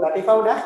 Latifah udah?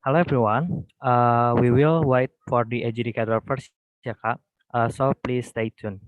Hello everyone. We will wait for the adjudicator first, ya Kak. So please stay tuned.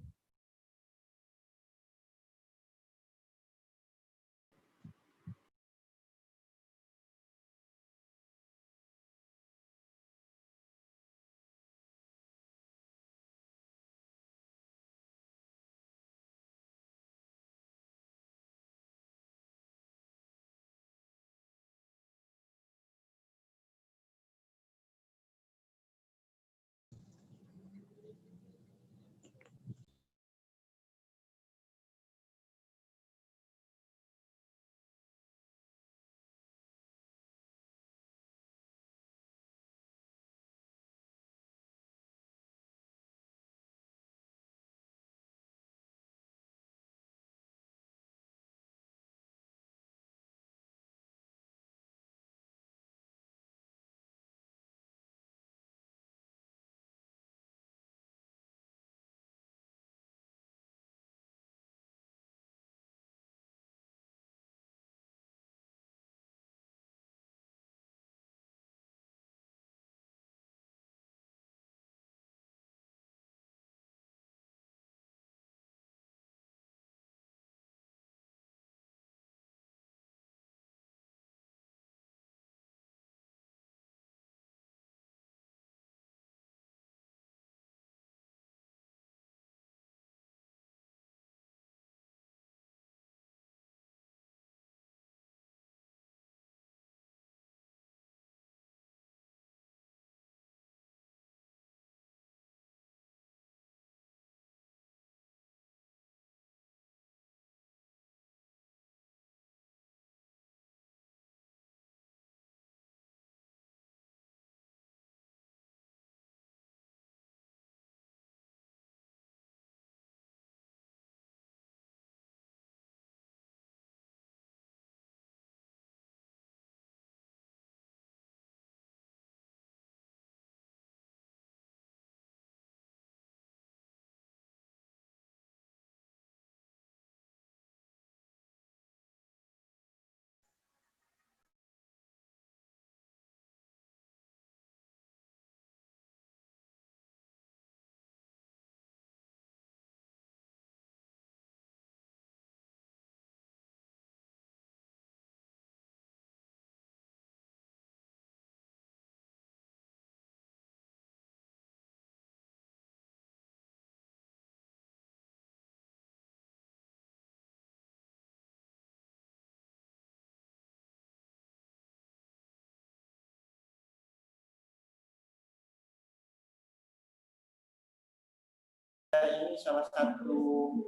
Ini salah satu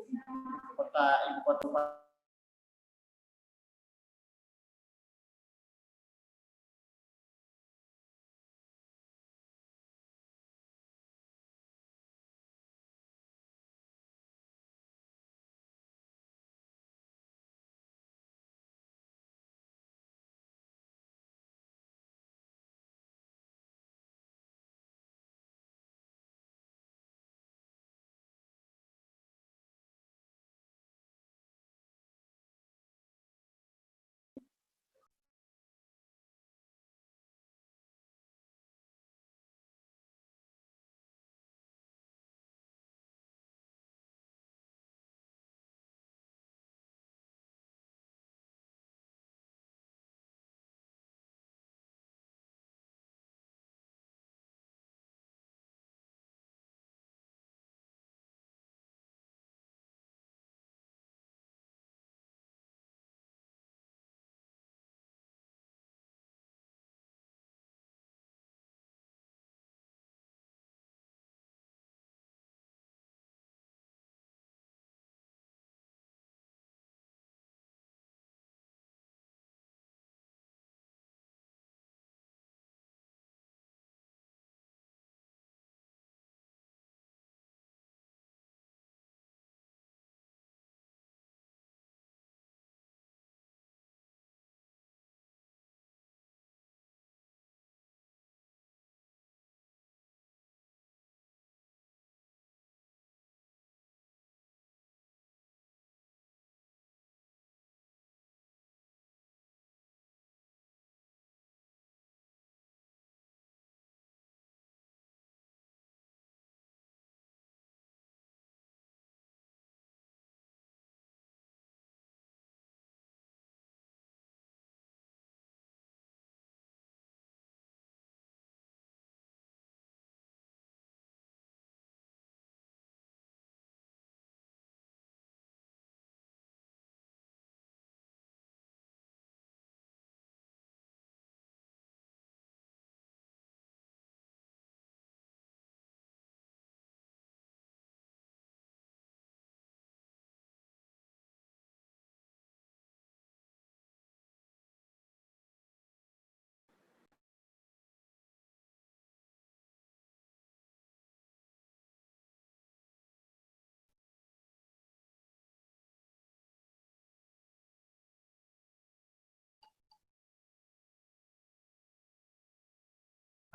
ibu kota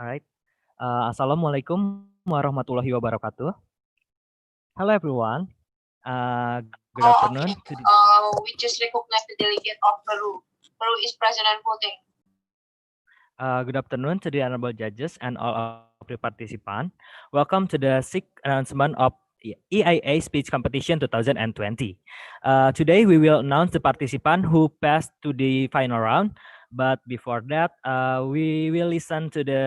Alright. Assalamualaikum warahmatullahi wabarakatuh. Hello everyone. Good Oh, afternoon. okay. We just recognize the delegate of Peru. Peru is present and voting. Good afternoon to the honorable judges and all of the participants. Welcome to the sixth announcement of EIA Speech Competition 2020. Today we will announce the participant who passed to the final round. But before that, we will listen to the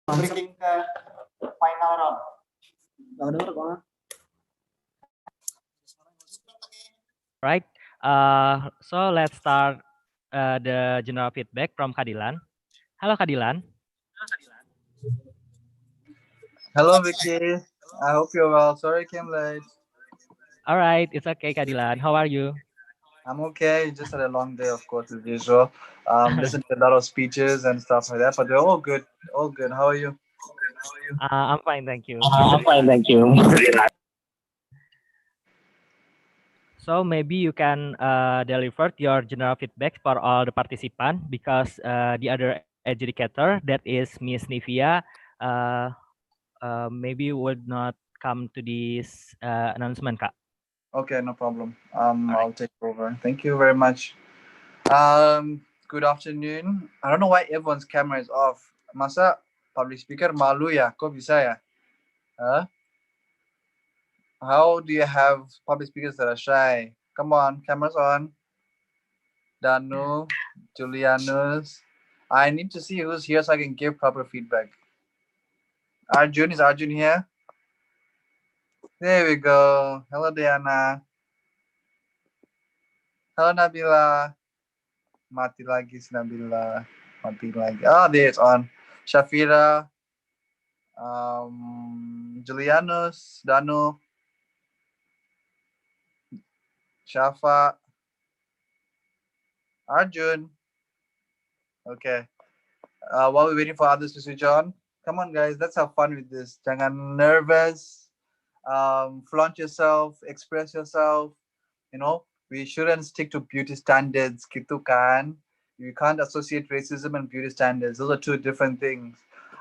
Breaking ke final round. Gak denger kok. right. So let's start the general feedback from Kadilan. Halo Kadilan. Hello, Vicky. I hope you're well. Sorry I came late. All right, it's okay, Kadilan. How are you? I'm okay. Just had a long day, of course, as usual. Listened to a lot of speeches and stuff like that, but they're all good. All good. How are you? I'm fine, thank you. I'm fine, thank you. So maybe you can deliver your general feedback for all the participants because the other educator, that is Miss Nivia, uh, maybe would not come to this announcement, Kak. Okay, no problem. All right. I'll take over. Thank you very much. Good afternoon. I don't know why everyone's camera is off. Masa public speaker malu ya? Kok bisa ya? Huh? How do you have public speakers that are shy? Come on, cameras on. Danu, Julianus. I need to see who's here so I can give proper feedback. Arjun, is Arjun here? There we go. Hello, Diana. Hello, Nabila. Mati lagi si Nabila. Mati lagi. Oh, there it's on. Shafira. Julianus. Danu. Shafa. Arjun. Okay. While we're waiting for others to switch on, come on, guys. Let's have fun with this. Jangan nervous. Flaunt yourself. Express yourself. You know, we shouldn't stick to beauty standards. Gitu kan. You can't associate racism and beauty standards. Those are two different things.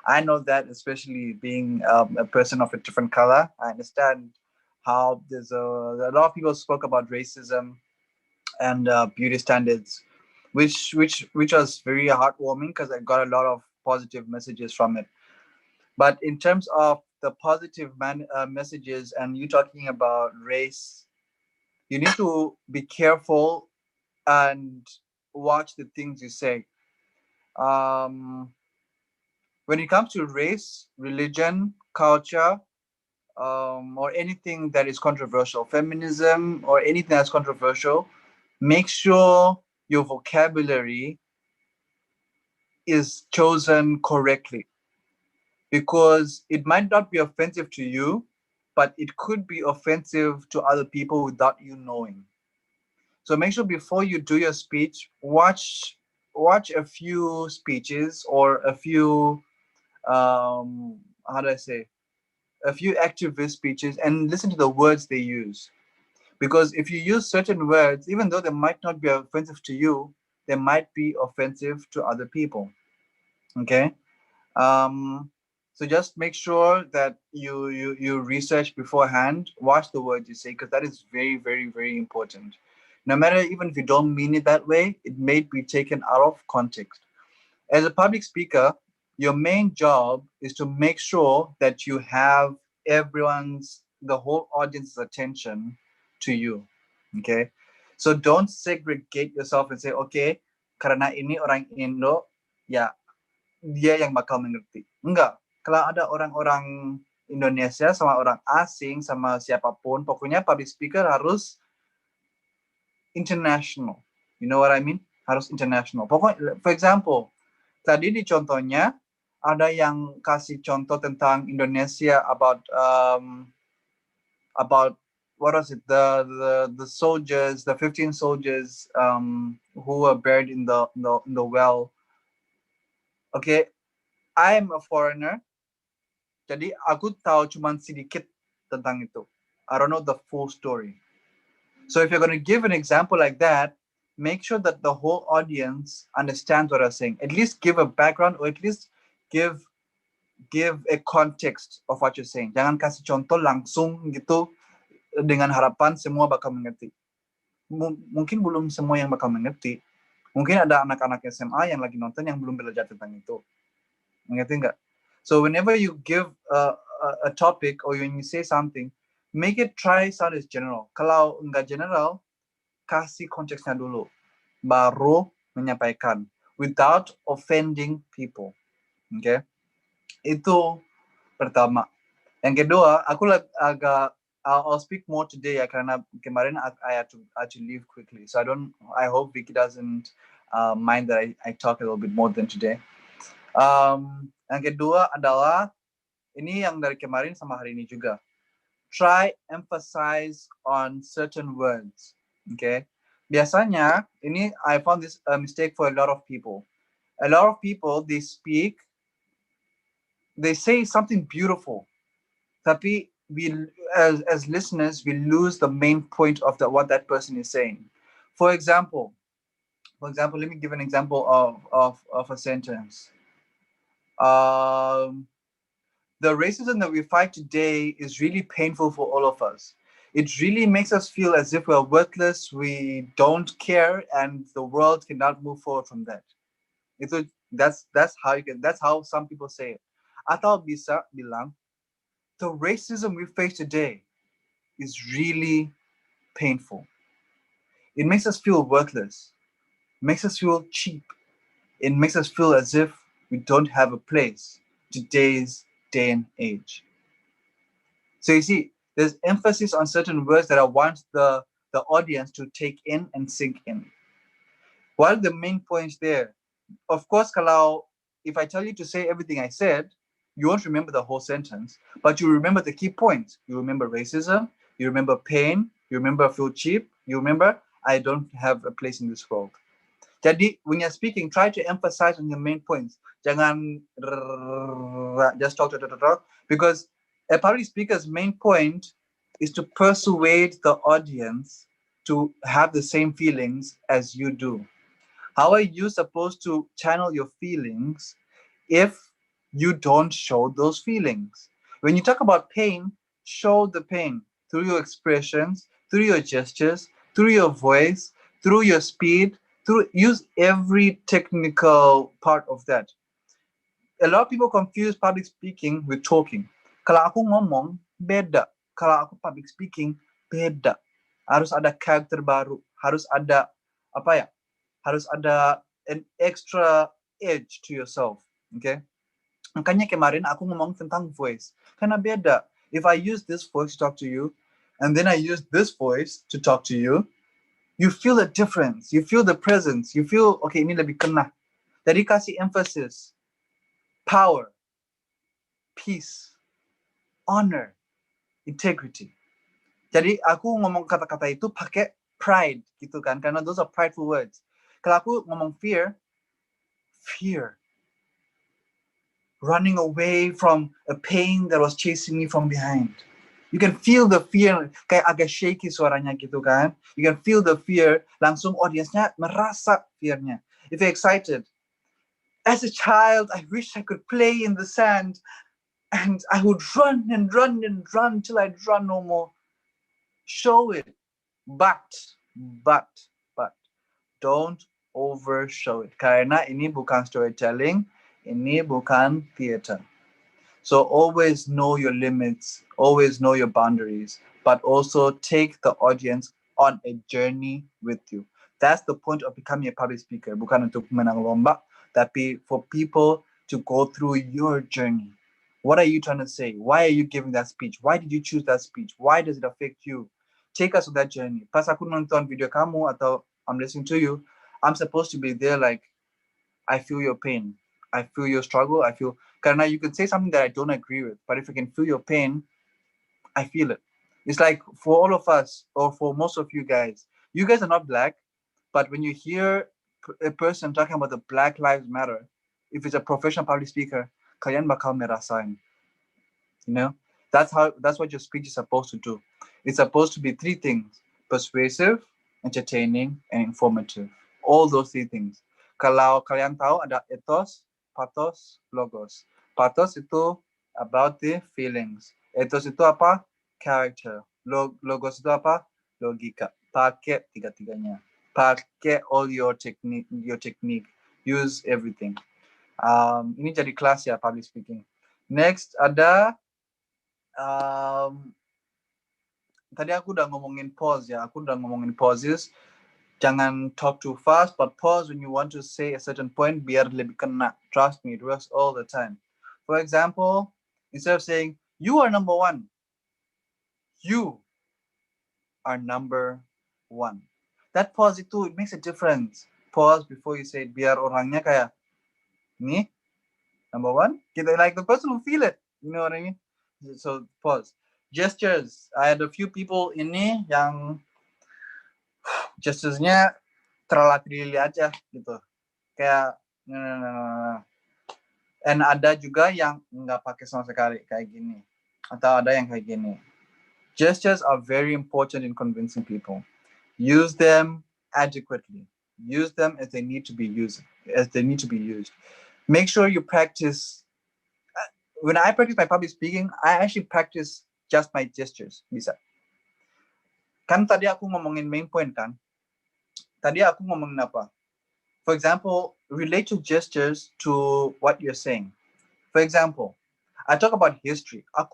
I know that, especially being a person of a different color. I understand how there's a lot of people spoke about racism and beauty standards, which was very heartwarming because I got a lot of positive messages from it. But in terms of the positive messages and you talking about race, you need to be careful and watch the things you say. Um, when it comes to race, religion, culture, or anything that is controversial, feminism, or anything that's controversial, make sure your vocabulary is chosen correctly because it might not be offensive to you, but it could be offensive to other people without you knowing. So make sure before you do your speech, watch a few speeches or a few how do I say, a few activist speeches and listen to the words they use. Because if you use certain words, even though they might not be offensive to you, they might be offensive to other people. Okay. Um, so just make sure that you research beforehand, watch the words you say, because that is very, very, very important. No matter even if you don't mean it that way, it may be taken out of context. As a public speaker, your main job is to make sure that you have the whole audience's attention to you. Okay. So don't segregate yourself and say, okay, karena ini orang Indo, ya dia yang bakal mengerti. Enggak. Kalau ada orang-orang Indonesia sama orang asing sama siapapun, pokoknya public speaker harus international. You know what I mean? Harus international. Pokoknya, for example, tadi di contohnya ada yang kasih contoh tentang Indonesia about what was it, the soldiers, the 15 soldiers who were buried in the well. Okay, I am a foreigner. Jadi aku tahu cuman sedikit tentang itu. I don't know the full story. So if you're going to give an example like that, make sure that the whole audience understands what I'm saying. At least give a background, or at least give a context of what you're saying. Jangan kasih contoh langsung gitu dengan harapan semua bakal mengerti. Mungkin belum semua yang bakal mengerti. Mungkin ada anak-anak SMA yang lagi nonton yang belum belajar tentang itu. Mengerti nggak? So whenever you give a topic or when you say something, make it try sound as general. Kalau nggak general, kasih konteksnya dulu, baru menyampaikan without offending people. Okay? Itu pertama. Yang kedua, aku agak I'll speak more today ya, karena kemarin I had to leave quickly. So I hope Vicky doesn't mind that I talk a little bit more than today. Yang kedua adalah ini yang dari kemarin sama hari ini juga. Try emphasize on certain words. Okay. Biasanya ini I found this a mistake for a lot of people. A lot of people they say something beautiful, tapi we as listeners we lose the main point of what that person is saying. For example, let me give an example of a sentence. The racism that we fight today is really painful for all of us. It really makes us feel as if we're worthless, we don't care, and the world cannot move forward from that. That's how some people say it. Atau bisa bilang, the racism we face today is really painful. It makes us feel worthless, makes us feel cheap. It makes us feel as if we don't have a place today's day and age. So you see, there's emphasis on certain words that I want the audience to take in and sink in. What are the main points there? Of course, kalau if I tell you to say everything I said, you won't remember the whole sentence, but you remember the key points. You remember racism, you remember pain, you remember feel cheap, you remember I don't have a place in this world. Jadi when you're speaking, try to emphasize on your main points. Jangan just talk, because a public speaker's main point is to persuade the audience to have the same feelings as you do. How are you supposed to channel your feelings if you don't show those feelings? When you talk about pain, show the pain through your expressions, through your gestures, through your voice, through your speed, use every technical part of that. A lot of people confuse public speaking with talking. Kalau aku ngomong, beda. Kalau aku public speaking, beda. Harus ada karakter baru. Harus ada, harus ada an extra edge to yourself. Okay? Makanya kemarin aku ngomong tentang voice. Karena beda. If I use this voice to talk to you, and then I use this voice to talk to you, you feel the difference. You feel the presence. You feel, okay, ini lebih kena. Jadi kasih emphasis. Power. Peace. Honor. Integrity. Jadi aku ngomong kata-kata itu pakai pride gitu kan. Karena those are prideful words. Kalau aku ngomong fear. Running away from a pain that was chasing me from behind. You can feel the fear, kayak agak shaky suaranya gitu kan. You can feel the fear, langsung audiensnya merasa fearnya. If you're excited, as a child, I wish I could play in the sand and I would run and run and run till I'd run no more. Show it, but don't overshow it. Karena ini bukan storytelling, ini bukan theater. So always know your limits, always know your boundaries, but also take the audience on a journey with you. That's the point of becoming a public speaker. Bukan untuk menang lomba, tapi for people to go through your journey. What are you trying to say? Why are you giving that speech? Why did you choose that speech? Why does it affect you? Take us on that journey. Pas aku nonton video kamu atau I'm listening to you, I'm supposed to be there like, I feel your pain. I feel your struggle. Karena you can say something that I don't agree with, but if I can feel your pain, I feel it. It's like for all of us, or for most of you guys are not black, but when you hear a person talking about the Black Lives Matter, if it's a professional public speaker, kalian bakal merasain. You know, that's what your speech is supposed to do. It's supposed to be three things: persuasive, entertaining, and informative. All those three things. Kalau kalian tahu ada ethos, pathos, logos. Pathos itu about the feelings. Ethos itu apa? Character. Logos itu apa? Logika. Pakai tiga-tiganya. Pakai all your technique. Use everything. Ini jadi kelas ya, public speaking. Next ada tadi aku udah ngomongin pause ya. Aku udah ngomongin pauses. Jangan talk too fast, but pause when you want to say a certain point biar lebih kena. Trust me, it works all the time. For example, instead of saying, you are number one, you are number one. That pause itu, it makes a difference. Pause before you say it, biar orangnya kayak, nih, number one, gitu, like the person will feel it. You know what I mean? So pause. Gestures. I had a few people ini yang gesturesnya terlatih aja gitu. Kayak and ada juga yang nggak pakai sama sekali kayak gini. Atau ada yang kayak gini. Gestures are very important in convincing people. Use them adequately. Use them as they need to be used. Make sure you practice. When I practice my public speaking, I actually practice just my gestures. Bisa. Kan tadi aku ngomongin main point kan. Tadi aku ngomongin apa? For example, relate your gestures to what you're saying. For example, I talk about history. I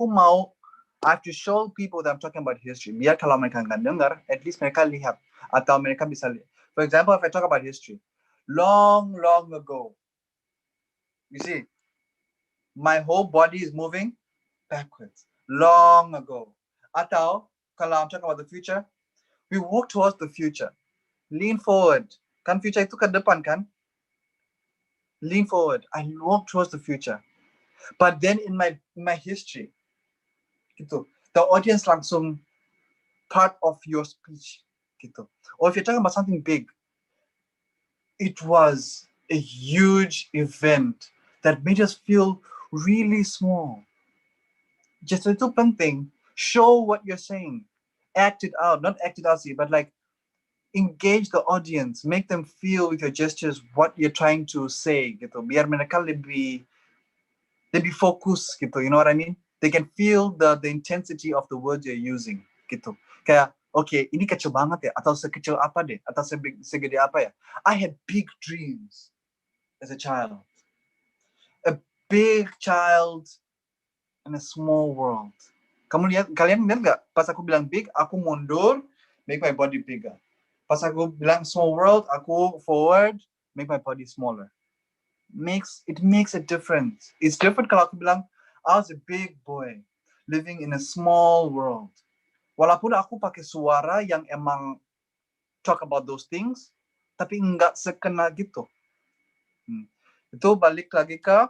have to show people that I'm talking about history. Biar kalau mereka nggak dengar, at least mereka lihat. Atau mereka bisa lihat. For example, if I talk about history, long ago, you see, my whole body is moving backwards. Long ago. Atau kalau I'm talking about the future, we walk towards the future. Lean forward. Kan future itu ke depan kan? Lean forward. I walk towards the future. But then in my history, gitu, the audience langsung part of your speech, gitu. Or if you're talking about something big, it was a huge event that made us feel really small. Just itu penting. Show what you're saying. Act it out. Not act it out sih, but like engage the audience. Make them feel with your gestures what you're trying to say, gitu. Biar mereka lebih fokus, gitu. You know what I mean? They can feel the intensity of the words you're using, gitu. Kayak, okay, ini kecil banget ya, atau sekecil apa deh, atau segede apa ya. I had big dreams as a child. A big child in a small world. Kalian lihat nggak? Pas aku bilang big, aku mundur, make my body bigger. Pas aku bilang small world, aku forward, make my body smaller. It makes a difference. It's different kalau aku bilang, I was a big boy living in a small world. Walaupun aku pakai suara yang emang talk about those things, tapi nggak sekena gitu. Itu balik lagi ke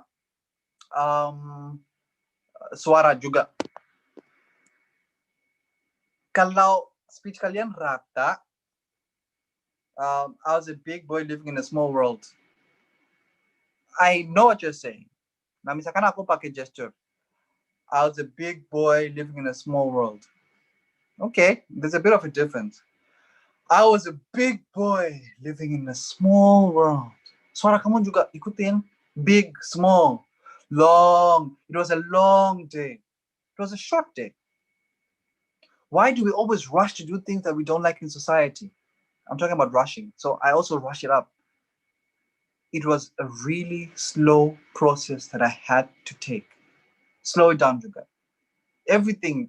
suara juga. Kalau speech kalian rata, I was a big boy living in a small world. I know what you're saying. Nah, misalkan aku pakai gesture. I was a big boy living in a small world. Okay, there's a bit of a difference. I was a big boy living in a small world. Suara kamu juga ikutin. Big, small, long. It was a long day. It was a short day. Why do we always rush to do things that we don't like in society? I'm talking about rushing. So I also rush it up. It was a really slow process that I had to take. Slow it down juga. Everything.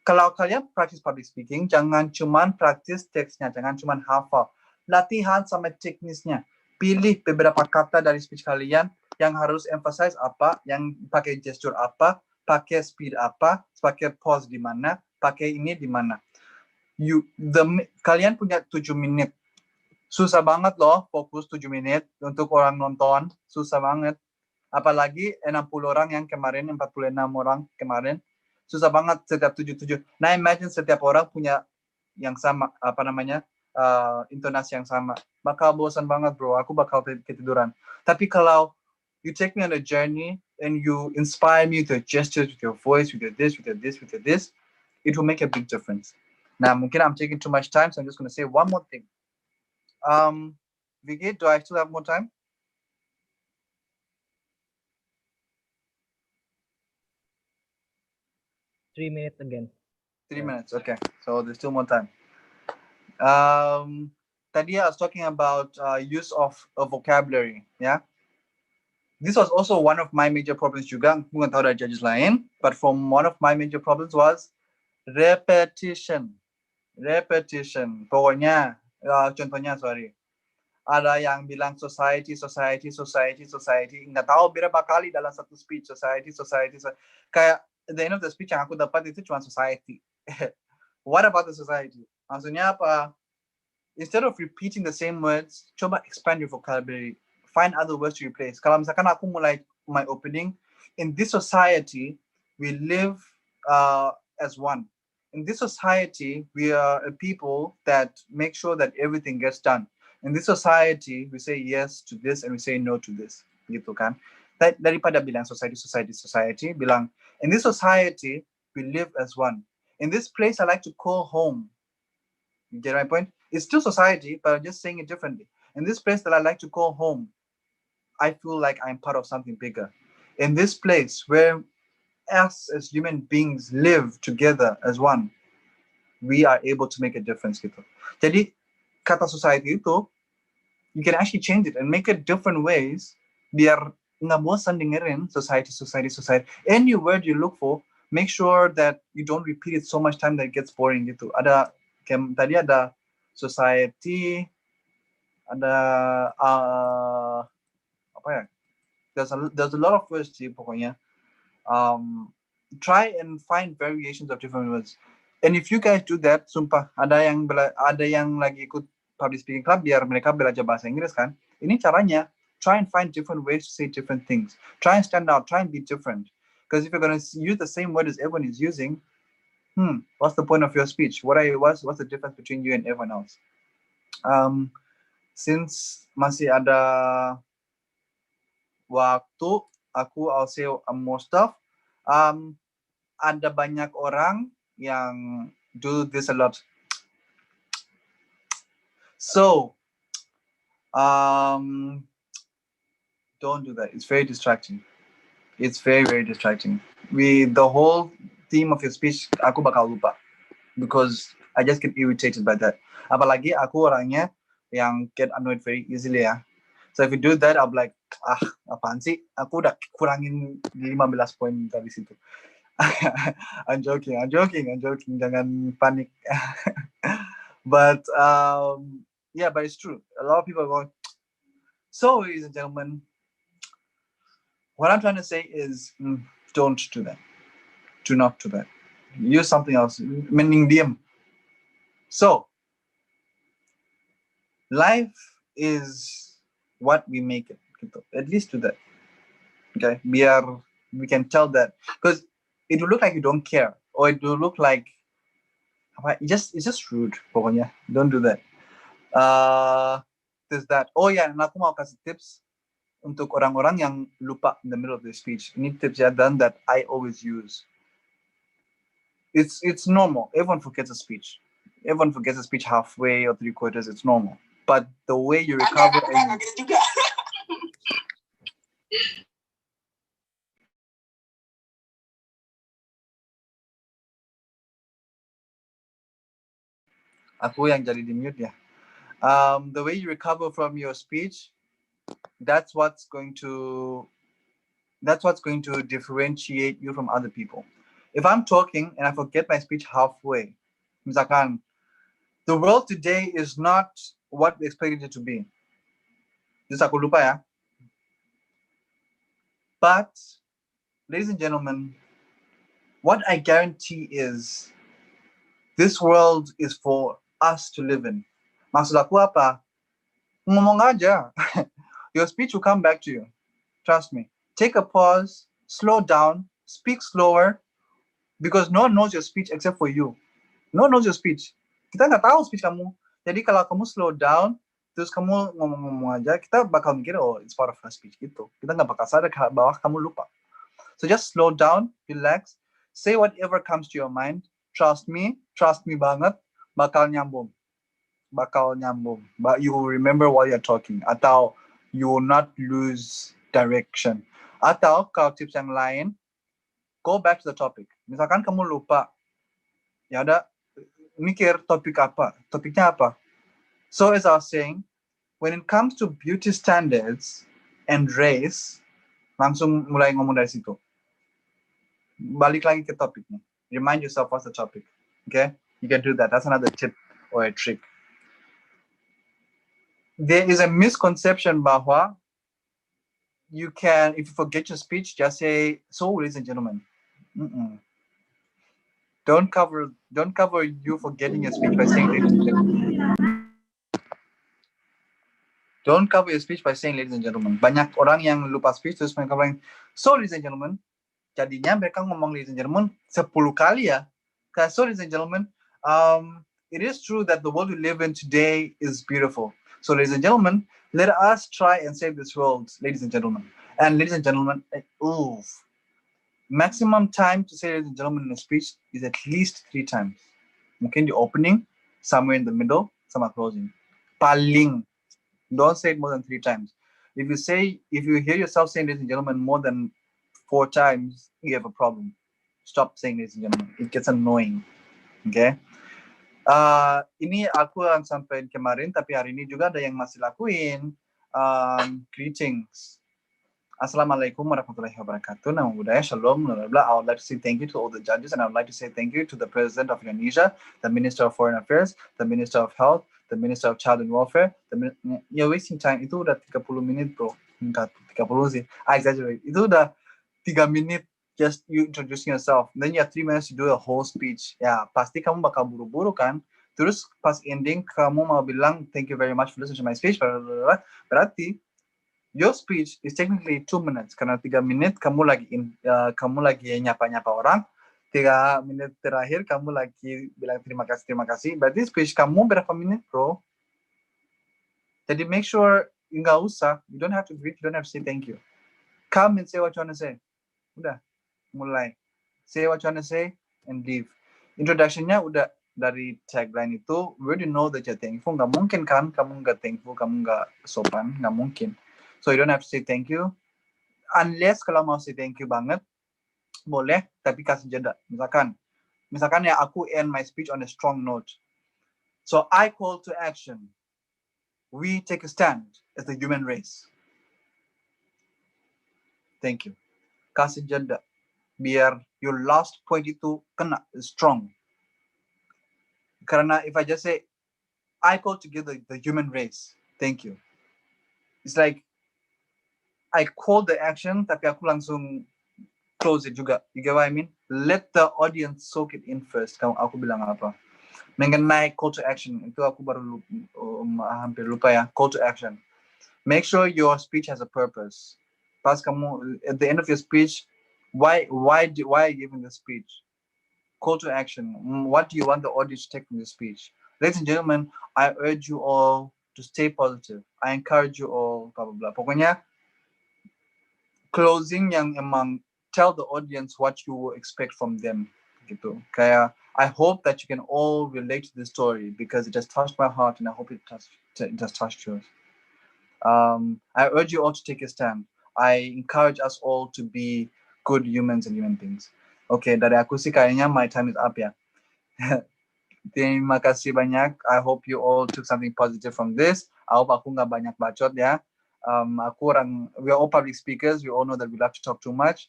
Kalau kalian practice public speaking, jangan cuman practice teksnya, jangan cuman hafal. Latihan sama teknisnya. Pilih beberapa kata dari speech kalian yang harus emphasize apa, yang pakai gesture apa, pakai speed apa, pakai pause di mana, pakai ini di mana. Kalian punya 7 menit. Susah banget loh fokus 7 menit untuk orang nonton. Susah banget. Apalagi 60 orang yang kemarin, 46 orang kemarin. Susah banget setiap 7. Nah, imagine setiap orang punya yang sama, intonasi yang sama. Bakal bosan banget, bro. Aku bakal ketiduran. Tapi kalau you take me on a journey and you inspire me with your gestures, with your voice, with your this, with your this, with your this, it will make a big difference. Now, mungkin I'm taking too much time, so I'm just going to say one more thing. Vigit, do I still have more time? 3 minutes again. 3 Yeah. minutes, okay. So there's still more time. Tadi I was talking about use of a vocabulary, yeah. This was also one of my major problems juga. Aku nggak tahu dari judges lain, but from one of my major problems was repetition. Repetition. Pokoknya, contohnya sorry. Ada yang bilang society. Nggak tahu berapa kali dalam satu speech society. Kayak at the end of the speech yang aku dapat itu cuma society. What about the society? Maksudnya apa? Instead of repeating the same words, coba expand your vocabulary. Find other words to replace. Kalau misalkan aku mulai my opening, in this society, we live as one. In this society, we are a people that make sure that everything gets done. In this society, we say yes to this and we say no to this. Gitu kan? Daripada bilang society, bilang, in this society, we live as one. In this place, I like to call home. You get my point? It's still society, but I'm just saying it differently. In this place that I like to call home, I feel like I'm part of something bigger. In this place where us as human beings live together as one, we are able to make a difference gitu. Jadi kata society itu, you can actually change it and make it different ways biar nggak bosan dengerin society. Any word you look for, make sure that you don't repeat it so much time that it gets boring gitu. Ada kayak tadi ada society, ada apa ya? There's a lot of words sih pokoknya. Try and find variations of different words. And if you guys do that, sumpah ada yang lagi ikut public speaking club biar mereka belajar bahasa Inggris kan. Ini caranya. Try and find different ways to say different things. Try and stand out. Try and be different. Because if you're going to use the same word as everyone is using, what's the point of your speech? What's the difference between you and everyone else? Since masih ada waktu, I'll say more stuff. Ada banyak orang yang do this a lot. So, don't do that. It's very distracting. It's very, very distracting. The whole theme of your speech, aku bakal lupa. Because I just get irritated by that. Apalagi aku orangnya yang get annoyed very easily ya. So if you do that, I'll be like, apaan sih? Aku udah kurangin 15 poin dari situ. I'm joking. Jangan panik. But yeah, but it's true. A lot of people are going. So, ladies and gentlemen, what I'm trying to say is, don't do that. Do not do that. Use something else. Meaning diem. So, life is what we make it. At least do that. Okay, we can tell that because it will look like you don't care, or it will look like it's just rude. Pokoknya, don't do that. There's that. Oh yeah, and aku mau kasih tips untuk orang-orang yang lupa in the middle of the speech. Ini tips ya dan that I always use. It's normal. Everyone forgets a speech. Everyone forgets a speech halfway or 3/4. It's normal. But the way you recover. Aku yang jadi di mute ya. The way you recover from your speech, that's what's going to differentiate you from other people. If I'm talking and I forget my speech halfway, misalkan, the world today is not what we expected it to be. Just aku lupa ya. But, ladies and gentlemen, what I guarantee is this world is for us to live in. Maksud aku apa? Ngomong aja. Your speech will come back to you. Trust me. Take a pause, slow down, speak slower, because no one knows your speech except for you. No one knows your speech. Kita nggak tahu speech kamu. Jadi kalau kamu slow down, terus kamu ngomong-ngomong aja, kita bakal mikir, oh, it's part of her speech gitu. Kita nggak bakal sadar bahwa kamu lupa. So just slow down, relax, say whatever comes to your mind. Trust me banget, bakal nyambung. But you will remember while you're talking. Atau you will not lose direction. Atau kalau tips yang lain, go back to the topic. Misalkan kamu lupa, ya udah mikir topiknya apa. So as I was saying, when it comes to beauty standards and race, langsung mulai ngomong dari situ. Balik lagi ke topiknya. Remind yourself what's the topic. Okay? You can do that. That's another tip or a trick. There is a misconception bahwa you can, if you forget your speech, just say, so ladies and gentlemen. Don't cover you forgetting your speech by saying ladies and gentlemen. Don't cover your speech by saying ladies and gentlemen. Banyak orang yang lupa speech terus mereka bilang, so ladies and gentlemen. Jadinya mereka ngomong ladies and gentlemen 10 kali ya. So ladies and gentlemen, it is true that the world we live in today is beautiful. So ladies and gentlemen, let us try and save this world, ladies and gentlemen. And ladies and gentlemen, maximum time to say ladies and gentlemen in a speech is at least 3 times. Mungkin di opening, somewhere in the middle, sama closing. Paling. Don't say it more than 3 times. If you hear yourself saying ladies and gentlemen more than 4 times, you have a problem. Stop saying ladies and gentlemen. It gets annoying. Okay? Ini aku yang sampai kemarin, tapi hari ini juga ada yang masih lakuin. Greetings. Assalamualaikum warahmatullahi wabarakatuh. Nama budaya, shalom, blah, blah, blah. I would like to say thank you to all the judges, and I would like to say thank you to the President of Indonesia, the Minister of Foreign Affairs, the Minister of Health, the Minister of Child and Welfare. You're wasting time. Itu udah 30 menit, bro. Enggak, 30 sih. I exaggerate. Itu udah 3 menit just you introducing yourself. Then you have 3 minutes to do a whole speech. Ya, pasti kamu bakal buru-buru kan. Terus pas ending kamu mau bilang thank you very much for listening to my speech. Blah, blah, blah. Berarti your speech is technically 2 minutes karena 3 menit kamu lagi nyapa-nyapa orang. 3 menit terakhir kamu lagi bilang terima kasih. Berarti speech kamu berapa menit, bro? Jadi make sure nggak usah. You don't have to greet. You don't have to say thank you. Come and say what you want to say. Udah, mulai. Say what you want to say and leave. Introduction-nya udah dari tagline itu, we already know that you're thankful. Nggak mungkin kan kamu nggak thankful, kamu nggak sopan. Nggak mungkin. So you don't have to say thank you. Unless kalau mau say thank you banget, boleh, tapi kasih jeda. Misalkan ya aku end my speech on a strong note. So I call to action. We take a stand as the human race. Thank you. Kasih jeda. Biar your last point itu kena, strong. Karena if I just say, I call together the human race. Thank you. It's like, I call the action, tapi aku langsung close it juga. You get what I mean? Let the audience soak it in first. Aku bilang apa? Mengenai call to action, itu aku baru hampir lupa ya. Call to action. Make sure your speech has a purpose. Pas kamu, at the end of your speech, why are you giving the speech? Call to action. What do you want the audience to take from the speech? Ladies and gentlemen, I urge you all to stay positive. I encourage you all, blah, blah, blah. Pokoknya, closing yang emang tell the audience what you expect from them gitu. Kayak I hope that you can all relate to this story because it just touched my heart and I hope it just touched yours. I urge you all to take a stand. I encourage us all to be good humans and human beings. Okay, dari aku sih kayaknya my time is up ya. Terima kasih banyak. I hope you all took something positive from this. I hope aku nggak banyak bacot ya. We are all public speakers. We all know that we love to talk too much,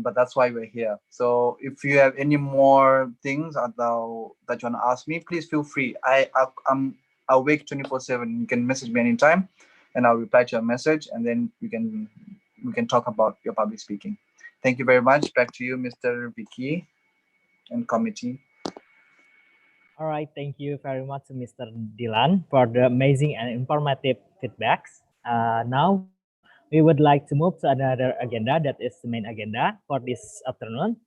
but that's why we're here. So if you have any more things that you want to ask me, please feel free. I'm awake 24/7. You can message me anytime, and I'll reply to your message, and then we can talk about your public speaking. Thank you very much. Back to you, Mr. Vicky and committee. All right, thank you very much, Mr. Dylan, for the amazing and informative feedbacks. Now, we would like to move to another agenda that is the main agenda for this afternoon.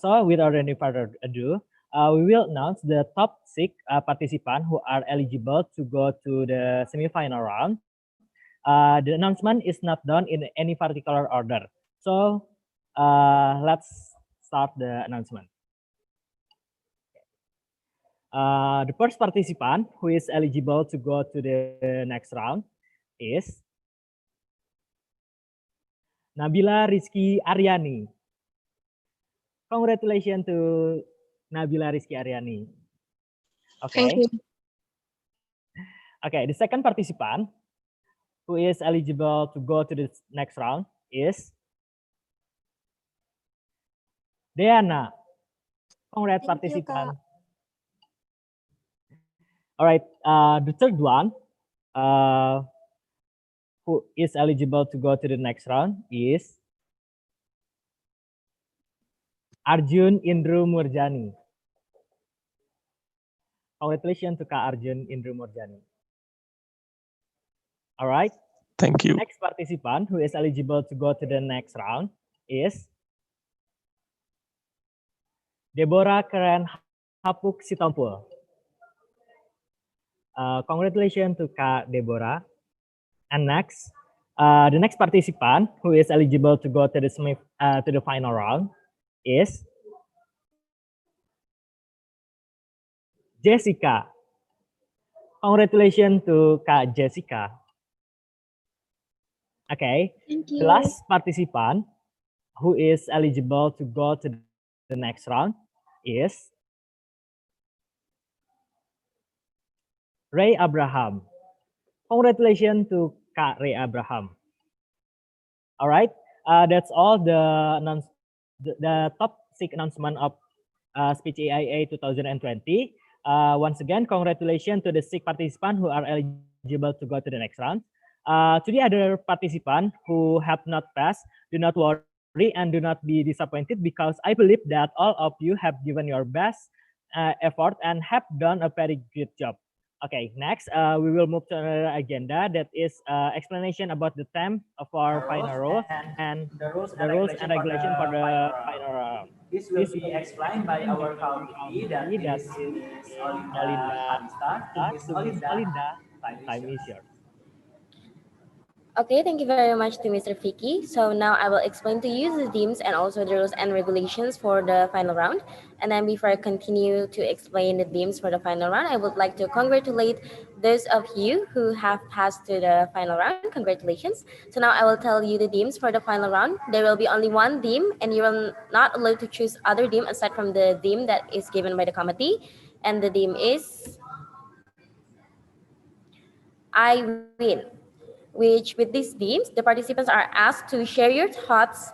So, without any further ado, we will announce the top 6 participants who are eligible to go to the semi-final round. The announcement is not done in any particular order. So, let's start the announcement. The first participant who is eligible to go to the next round is Nabila Rizky Aryani. Congratulations to Nabila Rizky Aryani. Okay. Thank you. Okay, the second participant who is eligible to go to the next round is Deana. Congrats, Thank you, participant. All right, the third one who is eligible to go to the next round is Arjun Indru Murjani. Congratulations to Kak Arjun Indru Murjani. All right. Thank you. Next participant who is eligible to go to the next round is Deborah Karen Hapuk Sitompul. Congratulations to Kak Deborah. And next, the next participant who is eligible to go to the final round is Jessica. Congratulations to Kak Jessica. Okay, Thank the you. last participant who is eligible to go to the next round is Ray Abraham. Congratulations to Kak Ray Abraham. All right, that's all the top 6 announcement of Speech EIA 2020. Once again, congratulations to the 6 participants who are eligible to go to the next round. To the other participants who have not passed, do not worry and do not be disappointed, because I believe that all of you have given your best effort and have done a very good job. Okay, next we will move to another agenda, that is explanation about the theme of our final rules and the rules the rules and regulation for the final round. This will be explained by our committee, that is Miss Olinda Arista. To Miss Olinda, Time is yours. Okay, thank you very much to Mr. Fiki. So now I will explain to you the themes and also the rules and regulations for the final round. And then before I continue to explain the themes for the final round, I would like to congratulate those of you who have passed to the final round. Congratulations. So now I will tell you the themes for the final round. There will be only one theme, and you will not allowed to choose other theme aside from the theme that is given by the committee. And the theme is I win, which with these themes, the participants are asked to share your thoughts.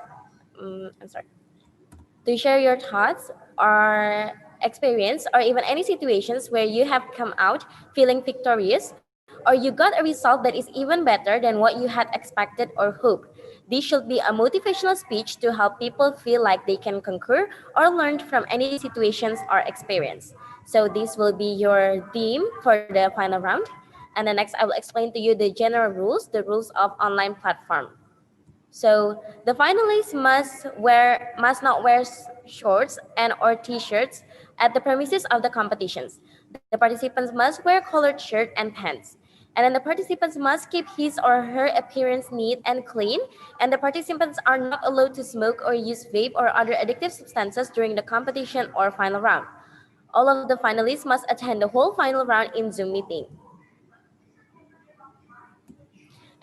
To share your thoughts or experience or even any situations where you have come out feeling victorious or you got a result that is even better than what you had expected or hoped. This should be a motivational speech to help people feel like they can conquer or learn from any situations or experience. So this will be your theme for the final round. And then next I will explain to you the general rules, the rules of online platform. So the finalists must not wear shorts and or t-shirts at the premises of the competitions. The participants must wear colored shirt and pants. And then the participants must keep his or her appearance neat and clean. And the participants are not allowed to smoke or use vape or other addictive substances during the competition or final round. All of the finalists must attend the whole final round in Zoom meeting.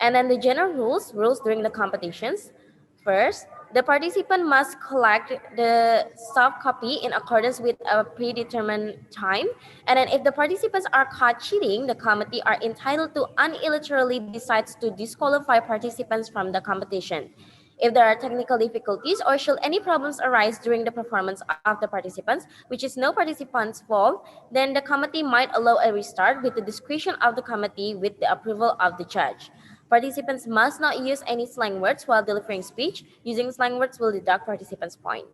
And then the general rules during the competitions. First, the participant must collect the soft copy in accordance with a predetermined time. And then if the participants are caught cheating, the committee are entitled to unilaterally decides to disqualify participants from the competition. If there are technical difficulties or should any problems arise during the performance of the participants, which is no participant's fault, then the committee might allow a restart with the discretion of the committee with the approval of the judge. Participants must not use any slang words while delivering speech. Using slang words will deduct participants' point.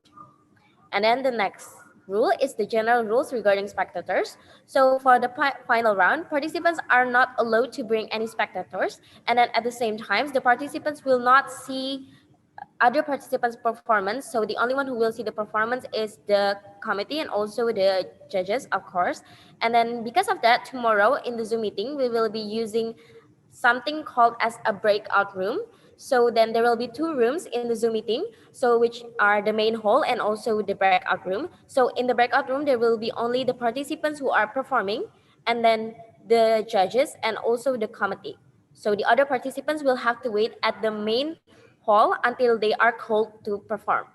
And then the next rule is the general rules regarding spectators. So for the final round, participants are not allowed to bring any spectators. And then at the same time, the participants will not see other participants' performance. So the only one who will see the performance is the committee and also the judges, of course. And then because of that, tomorrow in the Zoom meeting, we will be using something called as a breakout room. So then there will be two rooms in the Zoom meeting, so which are the main hall and also the breakout room. So in the breakout room, there will be only the participants who are performing, and then the judges and also the committee. So the other participants will have to wait at the main hall until they are called to perform.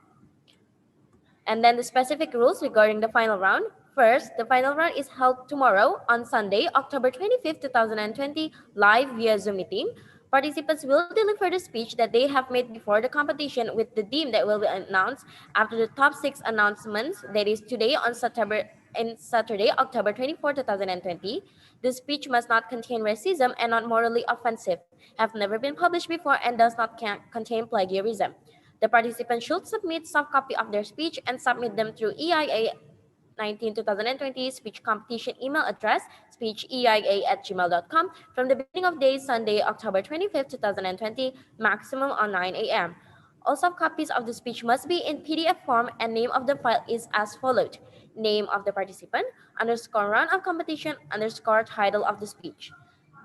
And then the specific rules regarding the final round. First, the final round is held tomorrow on Sunday, October 25th, 2020, live via Zoom meeting. Participants will deliver the speech that they have made before the competition with the theme that will be announced after the top 6 announcements, that is today on Saturday, October 24th, 2020. The speech must not contain racism and not morally offensive, have never been published before, and does not contain plagiarism. The participants should submit soft copy of their speech and submit them through EIA 19-2020 speech competition email address speecheia@gmail.com from the beginning of day Sunday, October 25th, 2020, maximum on 9 a.m. All soft copies of the speech must be in PDF form, and name of the file is as followed: name of the participant, underscore round of competition, underscore title of the speech.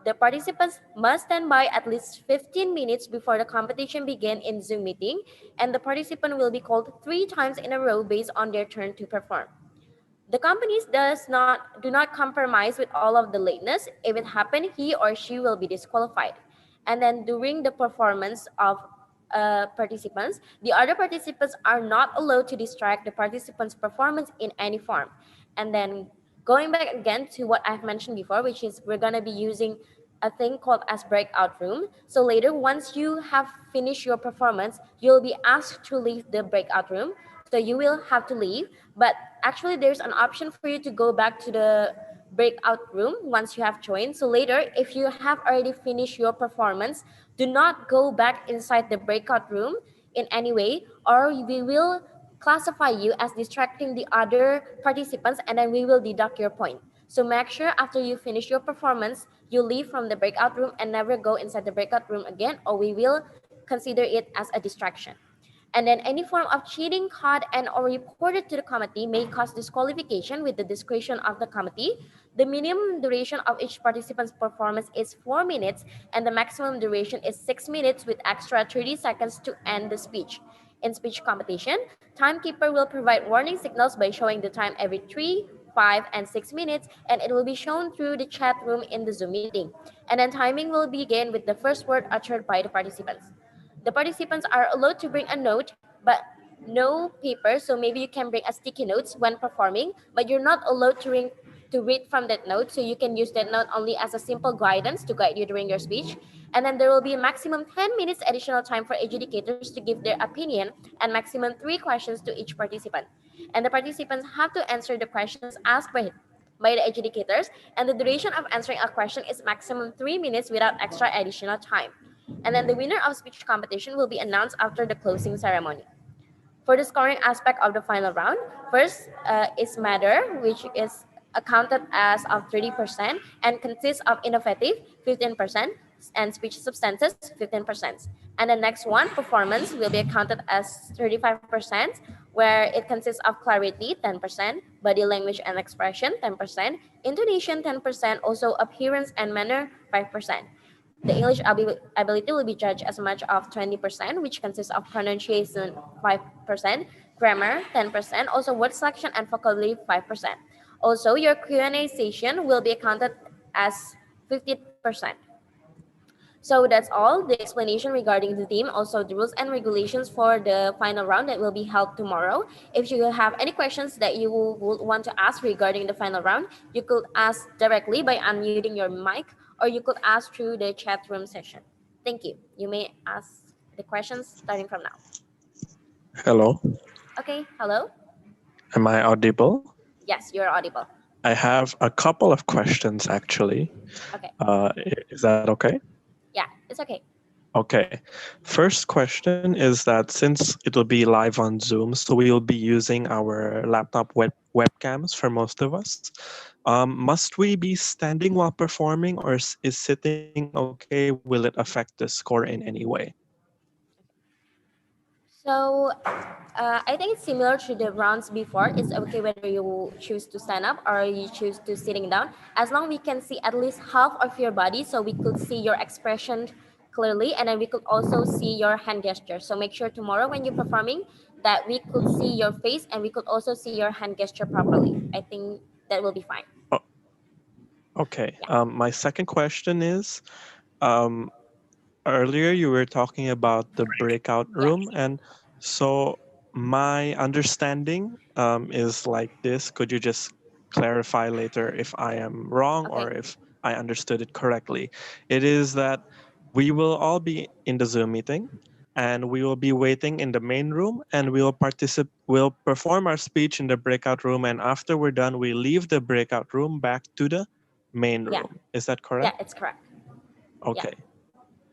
The participants must stand by at least 15 minutes before the competition begins in Zoom meeting, and the participant will be called 3 times in a row based on their turn to perform. The companies do not compromise with all of the lateness. If it happened, he or she will be disqualified. And then during the performance of participants, the other participants are not allowed to distract the participants' performance in any form. And then going back again to what I've mentioned before, which is we're gonna be using a thing called as breakout room. So later, once you have finished your performance, you'll be asked to leave the breakout room. So you will have to leave, but actually there's an option for you to go back to the breakout room once you have joined. So later, if you have already finished your performance, do not go back inside the breakout room in any way, or we will classify you as distracting the other participants, and then we will deduct your point. So make sure after you finish your performance, you leave from the breakout room and never go inside the breakout room again, or we will consider it as a distraction. And then any form of cheating caught and or reported to the committee may cause disqualification with the discretion of the committee. The minimum duration of each participant's performance is 4 minutes, and the maximum duration is 6 minutes with extra 30 seconds to end the speech. In speech competition, timekeeper will provide warning signals by showing the time every 3, 5, and 6 minutes, and it will be shown through the chat room in the Zoom meeting. And then timing will begin with the first word uttered by the participants. The participants are allowed to bring a note, but no paper. So maybe you can bring a sticky notes when performing, but you're not allowed to read from that note. So you can use that note only as a simple guidance to guide you during your speech. And then there will be a maximum 10 minutes additional time for adjudicators to give their opinion, and maximum 3 questions to each participant. And the participants have to answer the questions asked by the adjudicators, and the duration of answering a question is maximum 3 minutes without extra additional time. And then the winner of speech competition will be announced after the closing ceremony. For the scoring aspect of the final round, first is matter, which is accounted as of 30% and consists of innovative 15% and speech substances 15%. And the next one, performance, will be accounted as 35%, where it consists of clarity 10%, body language and expression 10%, intonation 10%, also appearance and manner 5%. The English ability will be judged as much of 20%, which consists of pronunciation 5%, grammar 10%, also word selection and vocabulary 5%. Also, your Q&A session will be accounted as 50%. So that's all the explanation regarding the theme, also the rules and regulations for the final round that will be held tomorrow. If you have any questions that you would want to ask regarding the final round, you could ask directly by unmuting your mic, or you could ask through the chat room session. Thank you. You may ask the questions starting from now. Hello, Okay, hello? am I audible? Yes, you're audible. I have a couple of questions actually. Okay, Is that okay? yeah, it's okay. Okay. First question is that since it will be live on Zoom, so we will be using our laptop webcams for most of us. Must we be standing while performing, or is sitting okay? Will it affect the score in any way? So I think it's similar to the rounds before. It's okay whether you choose to stand up or you choose to sitting down. As long we can see at least half of your body, so we could see your expression clearly, and then we could also see your hand gesture. So make sure tomorrow when you're performing that we could see your face and we could also see your hand gesture properly. I think that will be fine. Oh, okay. Yeah. My second question is, um, earlier you were talking about the breakout Yeah. room, and so my understanding is like this. Could you just clarify later if I am wrong Okay. or if I understood it correctly? It is that we will all be in the Zoom meeting, and we will be waiting in the main room, and we'll perform our speech in the breakout room, and after we're done we leave the breakout room back to the main Yeah. room. Is that Yeah, correct? it's correct. Yeah. Okay.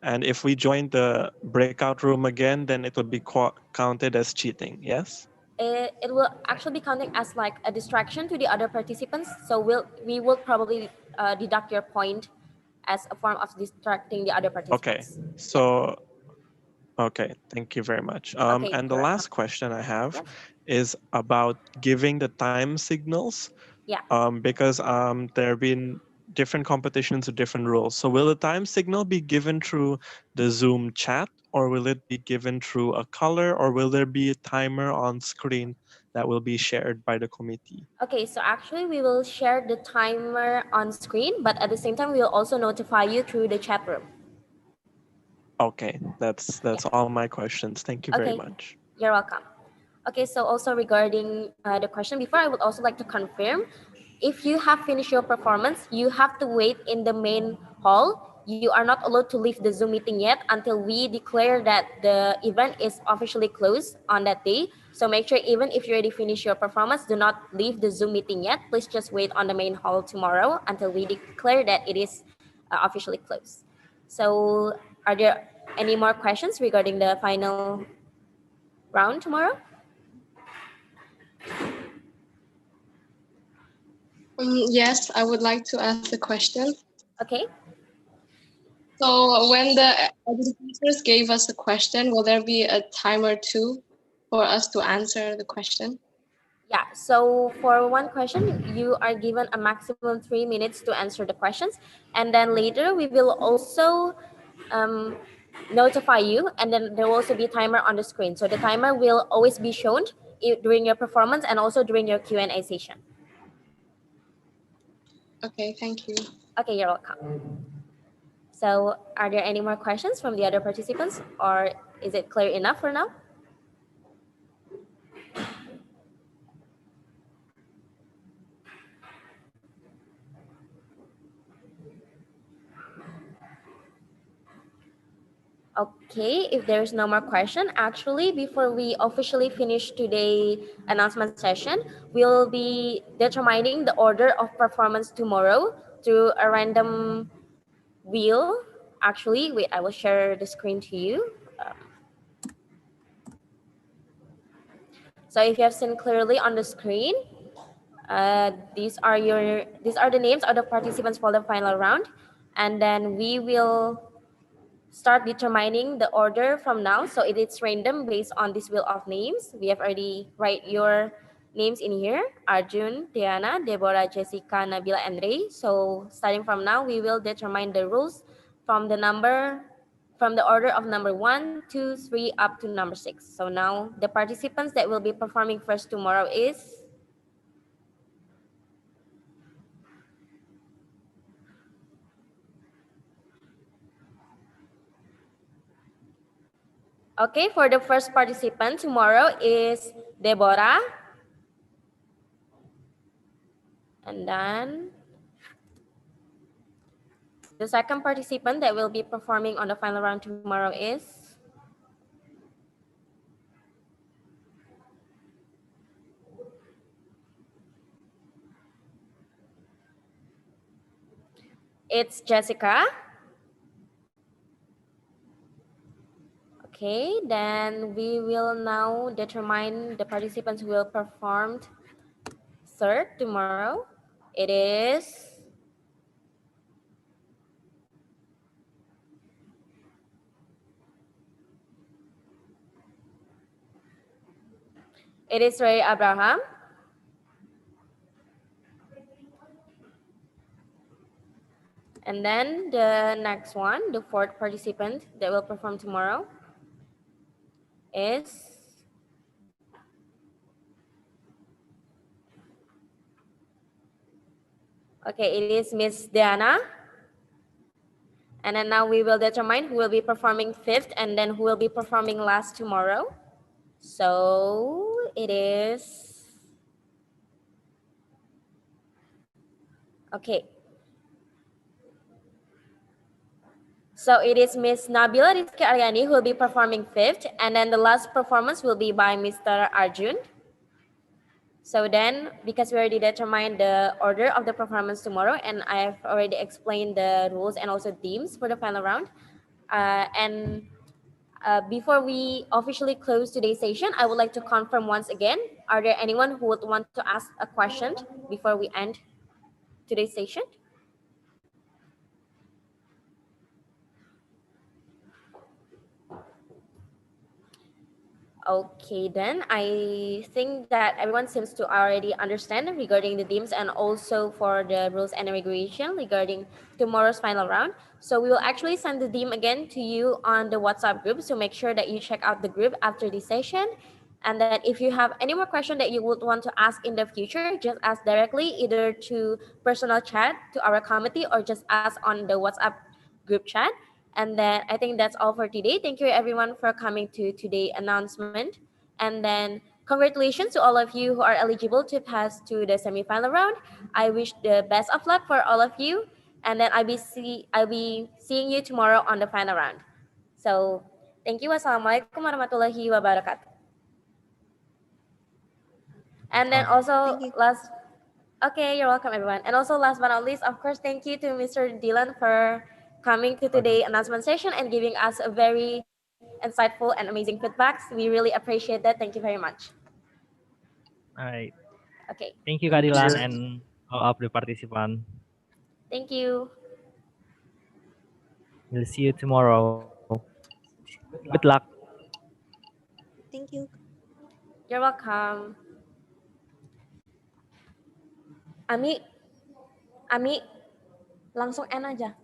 And if we join the breakout room again, then it will be counted as cheating. Yes. It will actually be counting as like a distraction to the other participants. So we will probably deduct your point as a form of distracting the other Okay. participants. Yeah. So okay, thank you very much. Okay, And the you're welcome. last question I have Yep. is about giving the time signals. Yeah. Because there have been different competitions with different rules. So will the time signal be given through the Zoom chat, or will it be given through a color, or will there be a timer on screen that will be shared by the committee? Okay, so actually we will share the timer on screen, but at the same time we will also notify you through the chat room. Okay, that's Yeah. all my questions. Thank you very Okay, much. you're welcome. Okay, so also regarding the question before, I would also like to confirm, if you have finished your performance, you have to wait in the main hall. You are not allowed to leave the Zoom meeting yet until we declare that the event is officially closed on that day. So make sure even if you already finished your performance, do not leave the Zoom meeting yet. Please just wait on the main hall tomorrow until we declare that it is officially closed. So are there any more questions regarding the final round tomorrow? Yes, I would like to ask a question. Okay. So when the educators gave us a question, will there be a timer too for us to answer the question? Yeah, so for one question, you are given a maximum 3 minutes to answer the questions. And then later we will also um, notify you, and then there will also be a timer on the screen. So the timer will always be shown during your performance and also during your Q&A session. Okay, thank you. Okay, you're welcome. So are there any more questions from the other participants, or is it clear enough for now? Okay, if there's no more question, actually, before we officially finish today's announcement session, we'll be determining the order of performance tomorrow through a random wheel. Actually, wait, I will share the screen to you. So if you have seen clearly on the screen, these are the names of the participants for the final round, and then we will start determining the order from now. So it is random based on this wheel of names. We have already write your names in here: Arjun, Diana, Deborah, Jessica, Nabila, and Ray. So starting from now, we will determine the rules from the order of number 1, 2, 3 up to number 6. So now the participants that will be performing first tomorrow is okay, for the first participant tomorrow is Deborah. And then the second participant that will be performing on the final round tomorrow is it's Jessica. Okay, then we will now determine the participants who will perform third tomorrow. It is It is Ray Abraham. And then the next one, the fourth participant that will perform tomorrow is okay, it is Miss Diana. And then now we will determine who will be performing fifth and then who will be performing last tomorrow. So it is, okay. So it is Miss Nabila Rizky Aryani who will be performing fifth, and then the last performance will be by Mr. Arjun. So then, because we already determined the order of the performance tomorrow, and I've already explained the rules and also themes for the final round, before we officially close today's session, I would like to confirm once again, are there anyone who would want to ask a question before we end today's session? Okay, then I think that everyone seems to already understand regarding the themes and also for the rules and regulation regarding tomorrow's final round. So we will actually send the theme again to you on the WhatsApp group. So make sure that you check out the group after this session. And then if you have any more question that you would want to ask in the future, just ask directly either to personal chat to our committee or just ask on the WhatsApp group chat. And then I think that's all for today. Thank you everyone for coming to today's announcement. And then congratulations to all of you who are eligible to pass to the semi-final round. I wish the best of luck for all of you. And then I'll be seeing you tomorrow on the final round. So thank you. Wassalamualaikum warahmatullahi wabarakatuh. And then also last, okay, you're welcome everyone. And also last but not least, of course, thank you to Mr. Dylan for coming to today's announcement session and giving us a very insightful and amazing feedbacks. We really appreciate that. Thank you very much. All right. Okay. Thank you, Thank Kadilan, you. and all of the participants. Thank you. We'll see you tomorrow. Good luck. Thank you. You're welcome. Ami, langsung end aja.